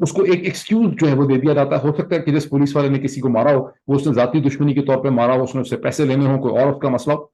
اس کو ایک ایکسکیوز جو ہے وہ دے دیا جاتا ہے. ہو سکتا ہے کہ جس پولیس والے نے کسی کو مارا ہو وہ اس نے ذاتی دشمنی کے طور پہ مارا ہو, اس نے اس سے پیسے لینے ہوں, کوئی اور اس کا مسئلہ ہو.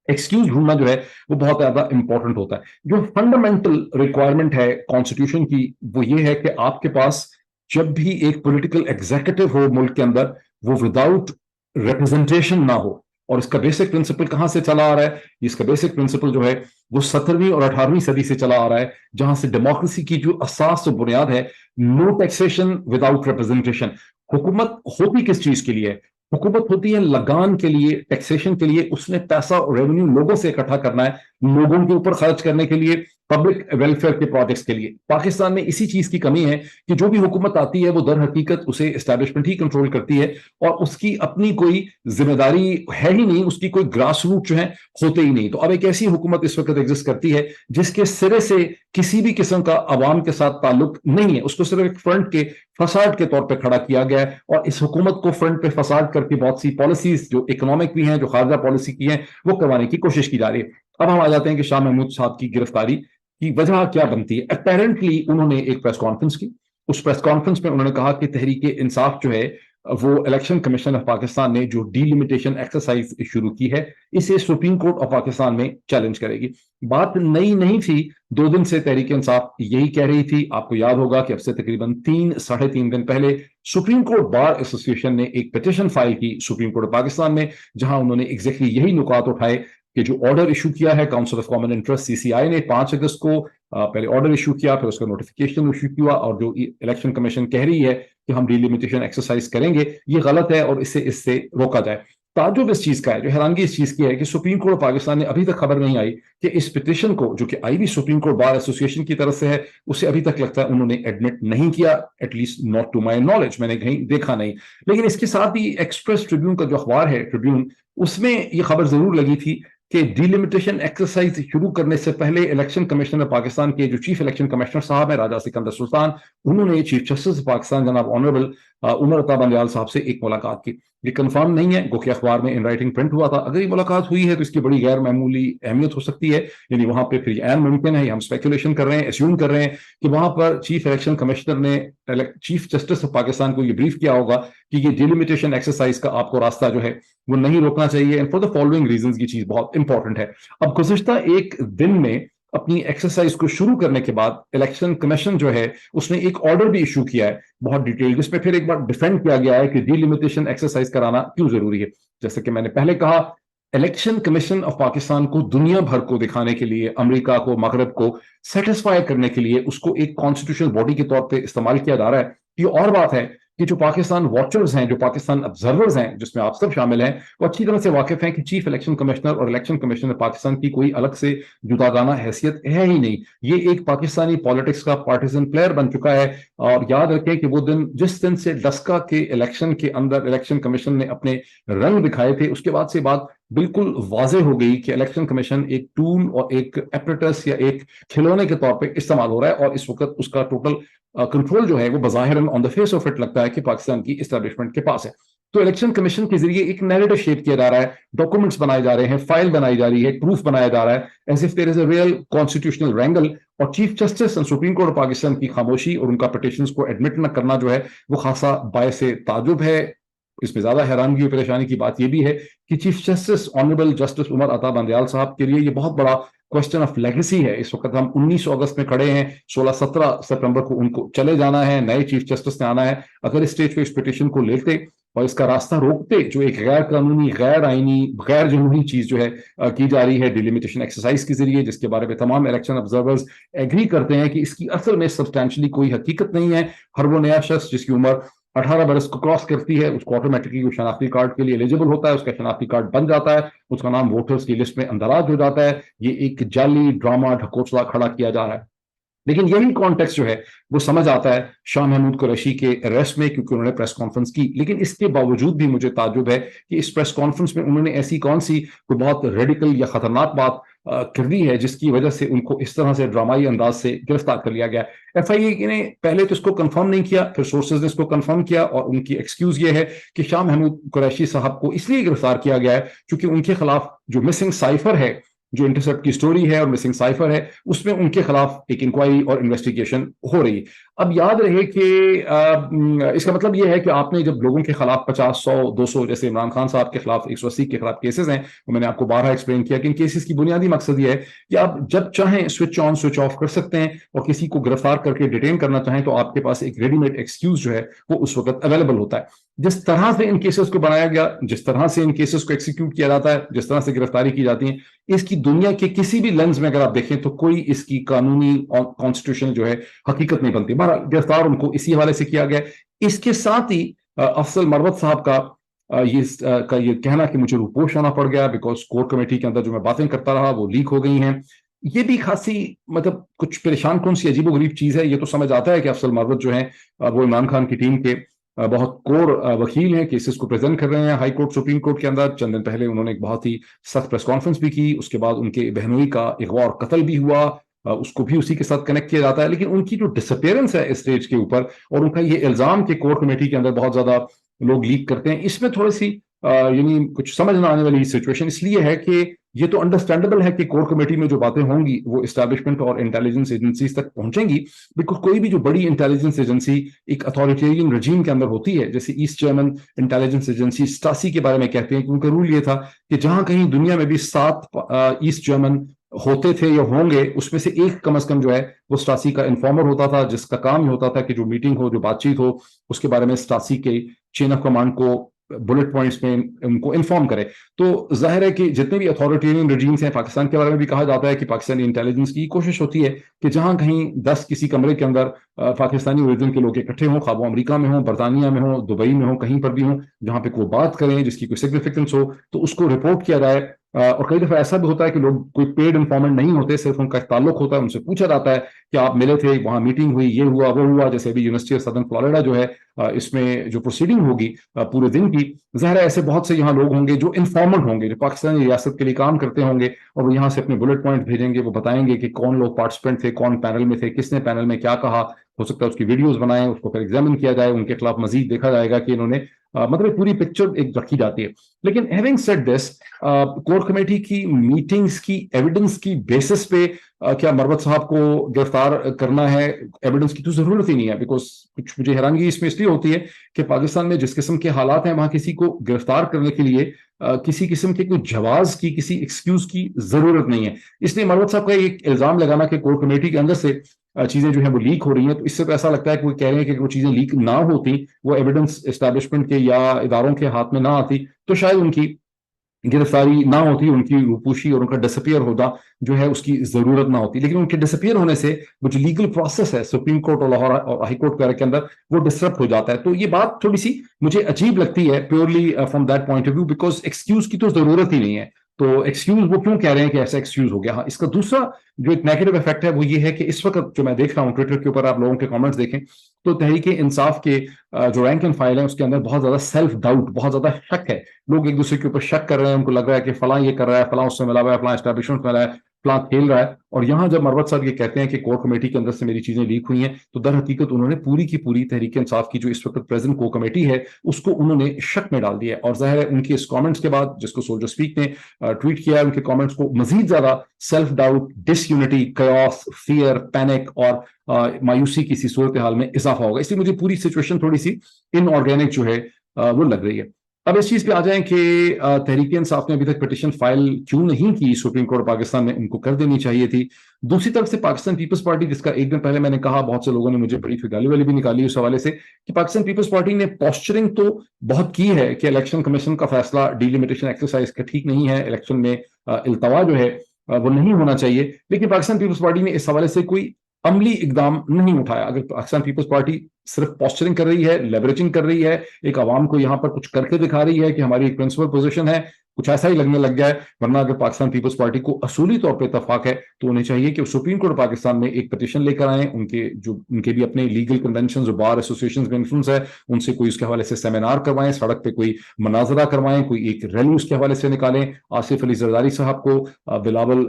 ایکسکیوز ڈھونڈنا جو ہے وہ بہت زیادہ امپورٹنٹ ہوتا ہے. جو فنڈامنٹل ریکوائرمنٹ ہے کانسٹیٹیوشن کی وہ یہ ہے کہ آپ کے پاس جب بھی ایک پولیٹیکل ایگزیکٹو ہو ملک کے اندر, وہ وداؤٹ ریپرزنٹیشن نہ ہو. اور اس کا بیسک پرنسپل کہاں سے چلا آ رہا ہے؟ اس کا بیسک پرنسپل جو ہے وہ 17ویں اور 18ویں صدی سے چلا آ رہا ہے, جہاں سے ڈیموکریسی کی جو اساس و بنیاد ہے, نو ٹیکسیشن وداؤٹ ریپرزنٹیشن. حکومت ہوتی کس چیز کے لیے؟ حکومت ہوتی ہے لگان کے لیے, ٹیکسیشن کے لیے. اس نے پیسہ اور ریونیو لوگوں سے اکٹھا کرنا ہے, لوگوں کے اوپر خرچ کرنے کے لیے, پبلک ویلفیئر کے پروجیکٹس کے لیے. پاکستان میں اسی چیز کی کمی ہے کہ جو بھی حکومت آتی ہے وہ در حقیقت اسے اسٹیبلشمنٹ ہی کنٹرول کرتی ہے, اور اس کی اپنی کوئی ذمہ داری ہے ہی نہیں, اس کی کوئی گراس روٹ جو ہے ہوتے ہی نہیں. تو اب ایک ایسی حکومت اس وقت ایگزسٹ کرتی ہے جس کے سرے سے کسی بھی قسم کا عوام کے ساتھ تعلق نہیں ہے, اس کو صرف ایک فرنٹ کے فساد کے طور پہ کھڑا کیا گیا ہے. اور اس حکومت کو فرنٹ پہ فساد کر کے بہت سی پالیسیز جو اکنامک بھی ہیں, جو خارجہ پالیسی کی ہیں, وہ کروانے کی کوشش کی جا رہی ہے. اب ہم آ جاتے ہیں کہ شاہ محمود صاحب کی گرفتاری کی وجہ کیا بنتی ہے. اپیرنٹلی انہوں نے ایک پریس کانفرنس کی. اس پریس کانفرنس میں انہوں نے کہا کہ تحریک انصاف جو ہے وہ الیکشن کمیشن آف پاکستان نے جو ڈی لمیٹیشن ایکسرسائز شروع کی ہے اسے سپریم کورٹ آف پاکستان میں چیلنج کرے گی. بات نئی نہیں تھی, 2 دن سے تحریک انصاف یہی کہہ رہی تھی. آپ کو یاد ہوگا کہ اب سے تقریباً 3-3.5 دن پہلے سپریم کورٹ بار ایسوسی ایشن نے ایک پٹیشن فائل کی سپریم کورٹ پاکستان میں, جہاں انہوں نے ایگزیکٹلی یہی نکات اٹھائے کہ جو آرڈر ایشو کیا ہے council of common interest CCI نے 5 اگست کو, پہلے آرڈر ایشو کیا, پھر اس کا نوٹیفیکیشن ایشو کیا, اور جو الیکشن کمیشن کہہ رہی ہے کہ ہم ڈی لمیٹیشن ایکسرسائز کریں گے, یہ غلط ہے اور اس سے روکا جائے. تعجب اس چیز کا ہے, جو حیرانگی اس چیز کی ہے کہ سپریم کورٹ پاکستان نے ابھی تک خبر نہیں آئی کہ اس پٹیشن کو, جو کہ آئی بھی سپریم کورٹ بار ایسوسی ایشن کی طرف سے ہے, اسے ابھی تک لگتا ہے انہوں نے ایڈمٹ نہیں کیا, at least not to my knowledge, میں نے کہیں دیکھا نہیں. لیکن اس کے ساتھ ہی ایکسپریس ٹریبیون کا جو اخبار ہے ٹریبیون, اس میں یہ خبر ضرور لگی تھی کہ ڈی لمیٹیشن ایکسرسائز شروع کرنے سے پہلے الیکشن کمیشنر پاکستان کے جو چیف الیکشن کمشنر صاحب ہیں راجہ سکندر سلطان, انہوں نے چیف جسٹس پاکستان جناب آنریبل عمر عطا بندیال صاحب سے ایک ملاقات کی. یہ کنفرم نہیں ہے, گو کہ اخبار میں ان رائٹنگ پرنٹ ہوا تھا. اگر یہ ملاقات ہوئی ہے تو اس کی بڑی غیر معمولی اہمیت ہو سکتی ہے, یعنی وہاں پہ پھر عین ممکن ہے, ہم اسپیکولیشن کر رہے ہیں, اسیوم کر رہے ہیں کہ وہاں پر چیف الیکشن کمشنر نے چیف جسٹس آف پاکستان کو یہ بریف کیا ہوگا کہ یہ ڈی لمیٹیشن ایکسرسائز کا آپ کو راستہ جو ہے وہ نہیں روکنا چاہیے, and for the following reasons. یہ چیز بہت امپورٹنٹ ہے. اب گزشتہ ایک دن میں اپنی ایکسرسائز کو شروع کرنے کے بعد الیکشن کمیشن جو ہے اس نے ایک آرڈر بھی ایشو کیا ہے بہت ڈیٹیل, جس میں پھر ایک بار ڈیفینڈ کیا گیا ہے کہ ڈی لمیٹیشن ایکسرسائز کرانا کیوں ضروری ہے. جیسے کہ میں نے پہلے کہا, الیکشن کمیشن آف پاکستان کو دنیا بھر کو دکھانے کے لیے, امریکہ کو, مغرب کو سیٹسفائی کرنے کے لیے اس کو ایک کانسٹیٹیوشنل باڈی کے طور پہ استعمال کیا جا رہا ہے. یہ اور بات ہے کہ جو پاکستان واچرز ہیں, جو پاکستان آبزرورز ہیں, جس میں آپ سب شامل ہیں, وہ اچھی طرح سے واقف ہیں کہ چیف الیکشن کمشنر اور الیکشن کمیشنر پاکستان کی کوئی الگ سے جداگانہ حیثیت ہے ہی نہیں. یہ ایک پاکستانی پالیٹکس کا پارٹیزن پلیئر بن چکا ہے. اور یاد رکھیں کہ وہ دن, جس دن سے ڈسکا کے الیکشن کے اندر الیکشن کمیشن نے اپنے رنگ دکھائے تھے, اس کے بعد سے بات بالکل واضح ہو گئی کہ الیکشن کمیشن ایک ٹول اور ایک ایپریٹس یا ایک کھلونے کے طور پہ استعمال ہو رہا ہے, اور اس وقت اس کا ٹوٹل کنٹرول جو ہے وہ بظاہر آن دا فیس آف اٹ لگتا ہے کہ پاکستان کی اسٹیبلشمنٹ کے پاس ہے. تو الیکشن کمیشن کے ذریعے ایک نیریٹو شیپ کیا جا رہا ہے, ڈاکومنٹس بنائے جا رہے ہیں, فائل بنائی جا رہی ہے, پروف بنایا جا رہا ہے, as if there is a real constitutional wrangle. اور chief justice and supreme court of Pakistan کی خاموشی اور ان کا پٹیشنز کو ایڈمٹ نہ کرنا جو ہے وہ خاصا باعث تعجب ہے. اس میں زیادہ حیرانگی اور پریشانی کی بات یہ بھی ہے کہ chief justice honourable justice Umar Ata Bandial صاحب کے لیے یہ بہت بڑا کوشچن آف لیگیسی ہے. اس وقت ہم 19 اگست میں کھڑے ہیں, 16-17 ستمبر کو ان کو چلے جانا ہے, نئے چیف جسٹس نے آنا ہے. اگر اس اسٹیج پہ اس پٹیشن کو لیتے اور اس کا راستہ روکتے, جو ایک غیر قانونی, غیر آئینی, غیر جمہوری چیز جو ہے کی جا رہی ہے ڈی لمیٹیشن ایکسرسائز کے ذریعے, جس کے بارے میں تمام الیکشن آبزرورز ایگری کرتے ہیں کہ اس کی اصل میں سبسٹینشلی کوئی حقیقت نہیں ہے. ہر وہ نیا شخص جس کی عمر 18 برس کو کراس کرتی ہے, اس کو آٹومیٹکلی شناختی کارڈ کے لیے ایلیجیبل ہوتا ہے, اس کا شناختی کارڈ بن جاتا ہے, اس کا نام ووٹرز کی لسٹ میں اندراج ہو جاتا ہے. یہ ایک جعلی ڈرامہ ڈھکوسلا کھڑا کیا جا رہا ہے. لیکن یہی کانٹیکسٹ جو ہے وہ سمجھ آتا ہے شاہ محمود قریشی کے اریسٹ میں, کیونکہ انہوں نے پریس کانفرنس کی. لیکن اس کے باوجود بھی مجھے تعجب ہے کہ اس پریس کانفرنس میں انہوں نے ایسی کون سی کوئی بہت ریڈیکل یا خطرناک بات کر دی ہے جس کی وجہ سے ان کو اس طرح سے ڈرامائی انداز سے گرفتار کر لیا گیا. ایف آئی اے نے پہلے تو اس کو کنفرم نہیں کیا, پھر سورسز نے اس کو کنفرم کیا, اور ان کی ایکسکیوز یہ ہے کہ شاہ محمود قریشی صاحب کو اس لیے گرفتار کیا گیا ہے کیونکہ ان کے خلاف جو مسنگ سائفر ہے جو انٹرسپٹ کی سٹوری ہے اور مسنگ سائفر ہے اس میں ان کے خلاف ایک انکوائری اور انویسٹیگیشن ہو رہی ہے. اب یاد رہے کہ اس کا مطلب یہ ہے کہ آپ نے جب لوگوں کے خلاف 50 100 200 جیسے عمران خان صاحب کے خلاف 180 کے خلاف کیسز ہیں, وہ میں نے آپ کو بارہا ایکسپلین کیا کہ ان کیسز کی بنیادی مقصد یہ ہے کہ آپ جب چاہیں سوئچ آن سوئچ آف کر سکتے ہیں, اور کسی کو گرفتار کر کے ڈیٹین کرنا چاہیں تو آپ کے پاس ایک ریڈی میڈ ایکسکیوز جو ہے وہ اس وقت اویلیبل ہوتا ہے. جس طرح سے ان کیسز کو بنایا گیا, جس طرح سے ان کیسز کو ایکسیکیوٹ کیا جاتا ہے, جس طرح سے گرفتاری کی جاتی ہیں, اس کی دنیا کے کسی بھی لینز میں اگر آپ دیکھیں تو کوئی اس کی قانونی اور کانسٹیٹیوشن جو ہے حقیقت نہیں بنتی. بہرحال گرفتار ان کو اسی حوالے سے کیا گیا. اس کے ساتھ ہی افضل مروت صاحب کا یہ کہنا کہ مجھے روپوش ہونا پڑ گیا بیکاز کور کمیٹی کے اندر جو میں باتیں کرتا رہا وہ لیک ہو گئی ہیں, یہ بھی خاصی مطلب کچھ پریشان کن سی عجیب و غریب چیز ہے. یہ تو سمجھ آتا ہے کہ افضل مروت جو ہیں وہ عمران خان کی ٹیم کے بہت کور وکیل ہیں, کیسز کو پریزنٹ کر رہے ہیں ہائی کورٹ سپریم کورٹ کے اندر. چند دن پہلے انہوں نے ایک بہت ہی سخت پریس کانفرنس بھی کی, اس کے بعد ان کے بہنوئی کا اغوا اور قتل بھی ہوا, اس کو بھی اسی کے ساتھ کنیکٹ کیا جاتا ہے. لیکن ان کی جو ڈسپیئرنس ہے اس اسٹیج کے اوپر اور ان کا یہ الزام کہ کور کمیٹی کے اندر بہت زیادہ لوگ لیک کرتے ہیں, اس میں تھوڑی سی یعنی کچھ سمجھ نہ آنے والی سچویشن اس لیے ہے کہ یہ تو انڈرسٹینڈیبل ہے کہ کور کمیٹی میں جو باتیں ہوں گی وہ اسٹیبلشمنٹ اور انٹیلیجنس ایجنسیز تک پہنچیں گی, بیکاز کوئی بھی جو بڑی انٹیلیجنس ایجنسی ایک اتھارٹیرین رجیم کے اندر ہوتی ہے, جیسے ایسٹ جرمن انٹیلیجنس ایجنسی اسٹاسی کے بارے میں کہتے ہیں کہ ان کا رول یہ تھا کہ جہاں کہیں دنیا میں بھی 7 ایسٹ جرمن ہوتے تھے یا ہوں گے, اس میں سے ایک کم از کم جو ہے وہ اسٹاسی کا انفارمر ہوتا تھا, جس کا کام یہ ہوتا تھا کہ جو میٹنگ ہو, جو بات چیت ہو, اس کے بارے میں اسٹاسی کے چین آف کمانڈ کو بلٹ پوائنٹس میں ان کو انفارم کرے. تو ظاہر ہے کہ جتنے بھی اتھارٹیرین رجیمز ہیں, پاکستان کے بارے میں بھی کہا جاتا ہے کہ پاکستانی انٹیلیجنس کی کوشش ہوتی ہے کہ جہاں کہیں 10 کسی کمرے کے اندر پاکستانی اوریجن کے لوگ اکٹھے ہوں, خواہ وہ امریکہ میں ہوں, برطانیہ میں ہوں, دبئی میں ہوں, کہیں پر بھی ہوں, جہاں پہ کوئی بات کریں جس کی کوئی سگنیفیکنس ہو تو اس کو رپورٹ کیا جائے. اور کئی دفعہ ایسا بھی ہوتا ہے کہ لوگ کوئی پیڈ انفارمنٹ نہیں ہوتے, صرف ان کا ایک تعلق ہوتا ہے, ان سے پوچھا جاتا ہے کہ آپ ملے تھے, وہاں میٹنگ ہوئی, یہ ہوا وہ ہوا. جیسے ابھی یونیورسٹی آف سدرن فلوریڈا جو ہے اس میں جو پروسیڈنگ ہوگی پورے دن کی, ظاہر ہے ایسے بہت سے یہاں لوگ ہوں گے جو انفارمنٹ ہوں گے, جو پاکستانی ریاست کے لیے کام کرتے ہوں گے, اور وہ یہاں سے اپنے بلٹ پوائنٹ بھیجیں گے, وہ بتائیں گے کہ کون لوگ پارٹیسپینٹ تھے, کون پینل میں تھے, کس نے پینل میں کیا کہا. ہو سکتا ہے اس کی ویڈیوز بنائیں, اس کو پھر ایگزامن کیا جائے, ان کے خلاف مزید دیکھا جائے گا کہ انہوں نے مطلب پوری پکچر ایک رکھی جاتی ہے. لیکن having said this, core committee کی میٹنگز کی ایویڈنس کی بیسس پہ کیا مروت صاحب کو گرفتار کرنا ہے؟ ایویڈنس کی تو ضرورت ہی نہیں ہے, بیکاز کچھ مجھے حیرانگی اس میں اس لیے ہوتی ہے کہ پاکستان میں جس قسم کے حالات ہیں وہاں کسی کو گرفتار کرنے کے لیے کسی قسم کے کوئی جواز کی, کسی ایکسکیوز کی ضرورت نہیں ہے. اس لیے مروت صاحب کا ایک الزام لگانا کہ کور کمیٹی کے اندر سے چیزیں جو ہیں وہ لیک ہو رہی ہیں, تو اس سے تو ایسا لگتا ہے کہ وہ کہہ رہے ہیں کہ وہ چیزیں لیک نہ ہوتی, وہ ایویڈنس اسٹیبلشمنٹ کے یا اداروں کے ہاتھ میں نہ آتی, تو شاید ان کی گرفتاری نہ ہوتی, ان کی روپوشی اور ان کا ڈسپیئر ہونا جو ہے اس کی ضرورت نہ ہوتی. لیکن ان کے ڈسپیئر ہونے سے وہ جو لیگل پروسیس ہے سپریم کورٹ اور لاہور اور ہائی کورٹ وغیرہ کے اندر وہ ڈسٹرب ہو جاتا ہے. تو یہ بات تھوڑی سی مجھے عجیب لگتی ہے purely from that point of view, because excuse کی تو ضرورت ہی نہیں ہے. تو ایکسکیوز وہ کیوں کہہ رہے ہیں کہ ایسا ایکسکیوز ہو گیا؟ ہاں, اس کا دوسرا جو ایک نیگیٹو افیکٹ ہے وہ یہ ہے کہ اس وقت جو میں دیکھ رہا ہوں ٹویٹر کے اوپر, آپ لوگوں کے کامنٹس دیکھیں تو تحریک انصاف کے جو رینک اینڈ فائل ہے اس کے اندر بہت زیادہ سیلف ڈاؤٹ, بہت زیادہ شک ہے. لوگ ایک دوسرے کے اوپر شک کر رہے ہیں, ان کو لگ رہا ہے کہ فلاں یہ کر رہا ہے, فلاں اس سے ملا ہوا ہے, فلاں اسٹیبلشمنٹ ملا ہے, فلاں کھیل رہا ہے. اور یہاں جب مروت صاحب یہ کہتے ہیں کہ کور کمیٹی کے اندر سے میری چیزیں لیک ہوئی ہیں, تو در حقیقت انہوں نے پوری کی پوری تحریک انصاف کی جو اس وقت پریزنٹ کور کمیٹی ہے اس کو انہوں نے شک میں ڈال دیا ہے. اور ظاہر ہے ان کے اس کامنٹس کے بعد, جس کو سولجر اسپیک نے ٹویٹ کیا ہے, ان کے کامنٹس کو مزید زیادہ سیلف ڈاؤٹ, ڈس یونٹی, کیوس, فیئر, پینک اور مایوسی کی سی صورتحال میں اضافہ ہوگا. اس لیے مجھے پوری سچویشن تھوڑی سی ان آرگینک جو ہے وہ لگ رہی ہے. اب اس چیز پہ آ جائیں کہ تحریک انصاف نے ابھی تک پٹیشن فائل کیوں نہیں کی سپریم کورٹ پاکستان میں, ان کو کر دینی چاہیے تھی. دوسری طرف سے پاکستان پیپلز پارٹی, جس کا ایک دن پہلے میں نے کہا بہت سے لوگوں نے مجھے بڑی گالی والی بھی نکالی اس حوالے سے کہ پاکستان پیپلز پارٹی نے پوسچرنگ تو بہت کی ہے کہ الیکشن کمیشن کا فیصلہ ڈیلیمیٹیشن ایکسرسائز کا ٹھیک نہیں ہے, الیکشن میں التوا جو ہے وہ نہیں ہونا چاہیے, لیکن پاکستان پیپلز پارٹی نے اس حوالے سے کوئی عملی اقدام نہیں اٹھایا. اگر پاکستان پیپلز پارٹی صرف پوسچرنگ کر رہی ہے, لیوریجنگ کر رہی ہے, ایک عوام کو یہاں پر کچھ کر کے دکھا رہی ہے کہ ہماری ایک پرنسپل پوزیشن ہے, کچھ ایسا ہی لگنے لگ گیا ہے. ورنہ اگر پاکستان پیپلز پارٹی کو اصولی طور پہ اتفاق ہے تو انہیں چاہیے کہ سپریم کورٹ پاکستان میں ایک پٹیشن لے کر آئیں. ان کے بھی اپنے لیگل کنونشن, جو بار ایسوسیشن میں انفلوئنس ہے, ان سے کوئی اس کے حوالے سے سیمینار کروائیں, سڑک پہ کوئی مناظرہ کروائیں, کوئی ایک ریلی اس کے حوالے سے نکالیں. آصف علی زرداری صاحب کو, بلاول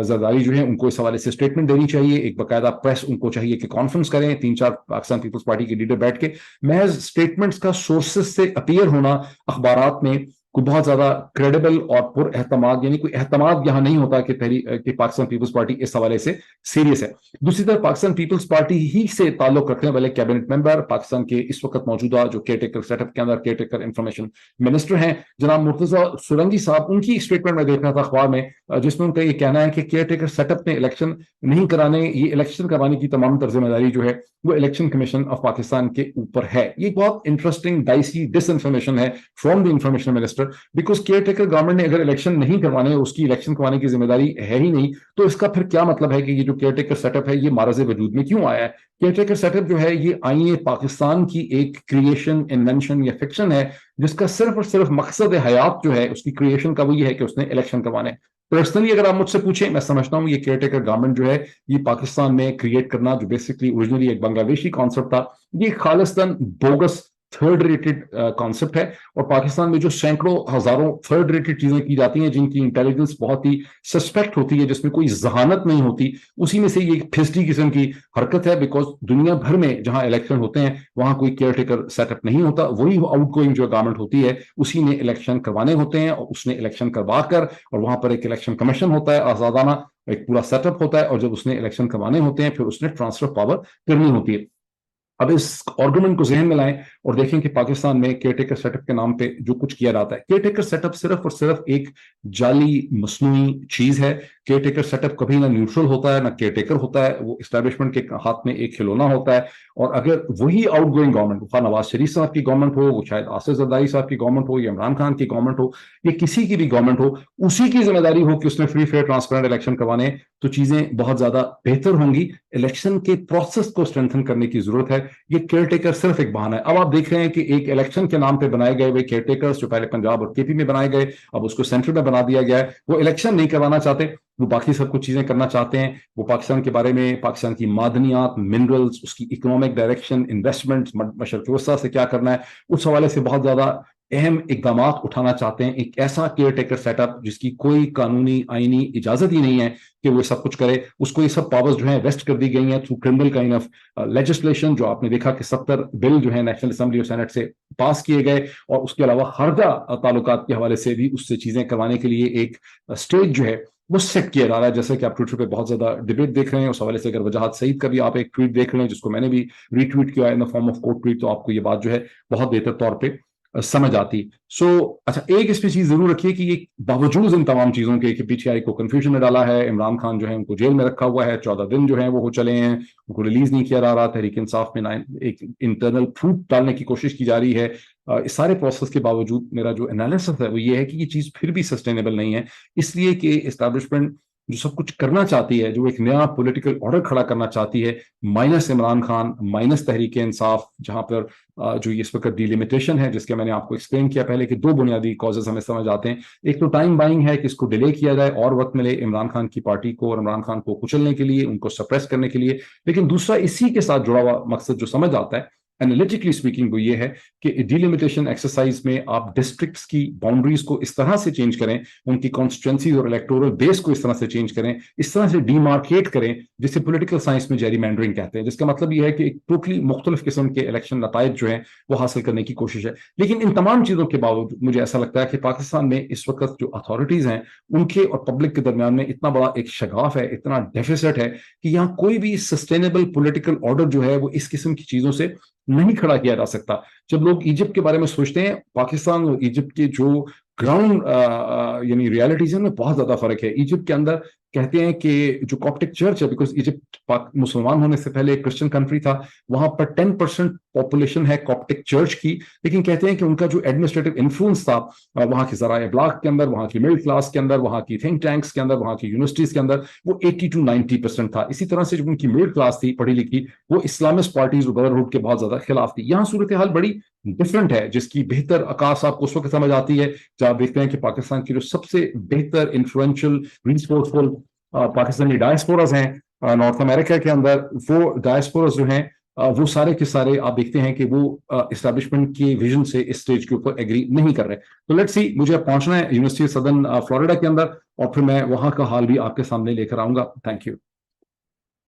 زرداری جو ہیں, ان کو اس حوالے سے اسٹیٹمنٹ دینی چاہیے. ایک باقاعدہ پریس ان کو چاہیے کہ کانفرنس کریں, 3-4 پاکستان پیپلز پارٹی کے لیڈر بیٹھ کے محض اسٹیٹمنٹس کا سورسز سے اپیئر ہونا اخبارات میں کوئی بہت زیادہ کریڈیبل اور پر اعتماد، یعنی کوئی اعتماد یہاں نہیں ہوتا کہ پاکستان پیپلز پارٹی اس حوالے سے سیریس ہے۔ دوسری طرف پاکستان پیپلز پارٹی ہی سے تعلق رکھنے والے کیبنٹ ممبر، پاکستان کے اس وقت موجودہ جو کیئر ٹیکر سیٹ اپ کے اندر کیئر ٹیکر انفارمیشن منسٹر ہیں جناب مرتضیٰ سرنگی صاحب، ان کی اسٹیٹمنٹ میں دیکھ رہا تھا اخبار میں، جس میں ان کا یہ کہنا ہے کہ کیئر ٹیکر سیٹ اپ نے الیکشن نہیں کرانے، یہ الیکشن کروانے کی تمام ذمہ داری جو ہے وہ الیکشن کمیشن آف پاکستان کے اوپر ہے۔ یہ بہت انٹرسٹنگ ڈائسی ڈس انفارمیشن ہے from the information minister, because care taker government نے اگر الیکشن نہیں کروانے، اس کی الیکشن کروانے کی ذمہ داری ہے ہی نہیں، تو اس کا پھر کیا مطلب ہے کہ یہ جو کیئر ٹیکر سیٹ اپ ہے یہ معرض وجود میں کیوں آیا ہے؟ کیئر ٹیکر سیٹ اپ جو ہے یہ آئین پاکستان کی ایک کریشن، انوینشن یا فکشن ہے، جس کا صرف اور صرف مقصد حیات جو ہے اس کی کریشن کا وہ یہ ہے کہ اس نے الیکشن کروانے۔ پرسنلی اگر آپ مجھ سے پوچھیں، میں سمجھتا ہوں یہ کیئر ٹیکر گورنمنٹ جو ہے یہ پاکستان میں کریٹ کرنا، جو بیسکلی اوریجنلی ایک بنگلہ دیشی کانسیپٹ تھا، یہ خالصتاً بوگس تھرڈ ریٹڈ کانسیپٹ ہے، اور پاکستان میں جو سینکڑوں ہزاروں تھرڈ ریٹڈ چیزیں کی جاتی ہیں جن کی انٹیلیجنس بہت ہی سسپیکٹ ہوتی ہے، جس میں کوئی ذہانت نہیں ہوتی، اسی میں سے یہ پھسٹی قسم کی حرکت ہے، بیکاز دنیا بھر میں جہاں الیکشن ہوتے ہیں وہاں کوئی کیئر ٹیکر سیٹ اپ نہیں ہوتا، وہی آؤٹ گوئنگ جو گورنمنٹ ہوتی ہے اسی نے الیکشن کروانے ہوتے ہیں، اور اس نے الیکشن کروا کر، اور وہاں پر ایک الیکشن کمیشن ہوتا ہے آزادانہ، ایک پورا سیٹ اپ ہوتا ہے، اور جب اس نے الیکشن کروانے ہوتے ہیں پھر اس نے ٹرانسفر پاور کرنی ہوتی ہے۔ اب اس آرگومنٹ کو ذہن میں لائیں اور دیکھیں کہ پاکستان میں کیئر ٹیکر سیٹ اپ کے نام پہ جو کچھ کیا جاتا ہے، کیئر ٹیکر سیٹ اپ صرف اور صرف ایک جعلی مصنوعی چیز ہے۔ کیئر ٹیکر سیٹ اپ کبھی نہ نیوٹرل ہوتا ہے، نہ کیئر ٹیکر ہوتا ہے، وہ اسٹیبلشمنٹ کے ہاتھ میں ایک کھلونا ہوتا ہے، اور اگر وہی آؤٹ گوئنگ گورنمنٹ، خواہ نواز شریف صاحب کی گورنمنٹ ہو، وہ شاید آصف زرداری صاحب کی گورنمنٹ ہو، یا عمران خان کی گورنمنٹ ہو، یا کسی کی بھی گورنمنٹ ہو، اسی کی ذمہ داری ہو کہ اس نے فری فیئر ٹرانسپیرنٹ الیکشن کروانے، تو چیزیں بہت زیادہ بہتر ہوں گی۔ الیکشن کے پروسیس کو اسٹرینتھن کرنے کی ضرورت ہے، یہ کیئر ٹیکر صرف ایک بہانہ ہے۔ اب آپ دیکھ رہے ہیں کہ ایک الیکشن کے نام پہ بنائے گئے ہوئے کیئر ٹیکرز جو پہلے پنجاب اور کے پی میں بنائے گئے، اب اس کو سینٹرل میں بنا دیا گیا ہے، وہ الیکشن نہیں کروانا چاہتے، وہ باقی سب کچھ چیزیں کرنا چاہتے ہیں، وہ پاکستان کے بارے میں، پاکستان کی معدنیات، منرلز، اس کی اکنامک ڈائریکشن، انویسٹمنٹ، مشرق وسطیٰ سے کیا کرنا ہے، اس حوالے سے بہت زیادہ اہم اقدامات اٹھانا چاہتے ہیں۔ ایک ایسا کیئر ٹیکر سیٹ اپ جس کی کوئی قانونی آئینی اجازت ہی نہیں ہے کہ وہ سب کچھ کرے، اس کو یہ سب پاورز جو ہیں ویسٹ کر دی گئی ہیں through criminal kind of legislation, جو آپ نے دیکھا کہ 70 بل جو ہیں نیشنل اسمبلی اور سینٹ سے پاس کیے گئے، اور اس کے علاوہ خارجہ تعلقات کے حوالے سے بھی اس سے چیزیں کروانے کے لیے ایک اسٹیج جو ہے وہ سیٹ کیا جا رہا ہے، جیسے کہ آپ ٹویٹر پہ بہت زیادہ ڈبیٹ دیکھ رہے ہیں۔ اس حوالے سے اگر وجاہت سعید کا بھی آپ ایک ٹویٹ دیکھ رہے ہیں جس کو میں نے بھی ری ٹویٹ کیا ہے in form of quote tweet, تو آپ کو یہ بات جو ہے بہت بہتر طور پہ سمجھ آتی۔ اچھا، ایک اس پہ چیز ضرور رکھیے کہ یہ باوجود ان تمام چیزوں کے کہ پی ٹی آئی کو کنفیوژن میں ڈالا ہے، عمران خان جو ہے ان کو جیل میں رکھا ہوا ہے، 14 دن جو ہیں وہ ہو چلے ہیں، ان کو ریلیز نہیں کیا جا رہا، تحریک انصاف میں ایک انٹرنل پھوٹ ڈالنے کی کوشش کی جا رہی ہے، اس سارے پروسیس کے باوجود میرا جو انالیسس ہے وہ یہ ہے کہ یہ چیز پھر بھی سسٹینیبل نہیں ہے، اس لیے کہ اسٹیبلشمنٹ جو سب کچھ کرنا چاہتی ہے، جو ایک نیا پولیٹیکل آرڈر کھڑا کرنا چاہتی ہے، مائنس عمران خان، مائنس تحریک انصاف، جہاں پر جو اس وقت ڈیلیمیٹیشن ہے جس کے میں نے آپ کو ایکسپلین کیا پہلے کہ دو بنیادی کازز ہمیں سمجھ آتے ہیں۔ ایک تو ٹائم بائنگ ہے کہ اس کو ڈیلے کیا جائے اور وقت ملے عمران خان کی پارٹی کو اور عمران خان کو کچلنے کے لیے، ان کو سپریس کرنے کے لیے، لیکن دوسرا اسی کے ساتھ جڑا ہوا مقصد جو سمجھ آتا ہے انالیٹیکلی اسپیکنگ وہ یہ ہے کہ ڈیلیمیٹیشن ایکسرسائز میں آپ ڈسٹرکٹس کی باؤنڈریز کو اس طرح سے چینج کریں، ان کی کانسٹیٹوئنسیز اور الیکٹورل بیس کو اس طرح سے چینج کریں، اس طرح سے ڈیمارکیٹ کریں، جسے پولیٹیکل سائنس میں جیری مینڈرنگ کہتے ہیں، جس کا مطلب یہ ہے کہ ایک ٹوٹلی مختلف قسم کے الیکشن نتائج جو ہیں وہ حاصل کرنے کی کوشش ہے۔ لیکن ان تمام چیزوں کے باوجود مجھے ایسا لگتا ہے کہ پاکستان میں اس وقت جو اتھارٹیز ہیں ان کے اور پبلک کے درمیان میں اتنا بڑا ایک شگاف ہے، اتنا ڈیفیسٹ ہے کہ یہاں کوئی بھی سسٹینیبل پولیٹیکل آرڈر جو ہے وہ اس قسم کی چیزوں سے نہیں کھڑا کیا جا سکتا۔ جب لوگ ایجپٹ کے بارے میں سوچتے ہیں، پاکستان اور ایجپٹ کے جو گراؤنڈ یعنی ریالٹیز ہیں میں بہت زیادہ فرق ہے۔ ایجپٹ کے اندر کہتے ہیں کہ جو کاپٹک چرچ ہے، بیکاز ایجپٹ مسلمان ہونے سے پہلے ایک کرسچن کنٹری تھا، وہاں پر 10% پاپولیشن ہے کاپٹک چرچ کی، لیکن کہتے ہیں کہ ان کا جو ایڈمنسٹریٹو انفلوئنس تھا وہاں کے ذرائع ابلاغ کے اندر، وہاں کی مڈل کلاس کے اندر، وہاں کی تھنک ٹینکس کے اندر، وہاں کی یونیورسٹیز کے اندر، وہ 80 to 90% تھا۔ اسی طرح سے جو ان کی مڈل کلاس تھی پڑھی لکھی، وہ اسلامسٹ پارٹیز اور برادرہڈ کے بہت زیادہ خلاف تھی۔ یہاں صورتحال بڑی ڈفرنٹ ہے، جس کی بہتر عکاس آپ کو اس وقت سمجھ آتی ہے جب آپ دیکھتے ہیں کہ پاکستان کی جو سب سے بہتر انفلوئنشل ریسورسفل پاکستانی ڈائسپورز ہیں نارتھ امریکہ کے اندر، وہ ڈائسپورز جو ہیں وہ سارے کے سارے آپ دیکھتے ہیں کہ وہ اسٹیبلشمنٹ کی ویژن سے اس سٹیج کے اوپر ایگری نہیں کر رہے۔ تو لیٹس سی، مجھے اب پہنچنا ہے یونیورسٹی سدرن فلوریڈا کے اندر، اور پھر میں وہاں کا حال بھی آپ کے سامنے لے کر آؤں گا۔ Thank you.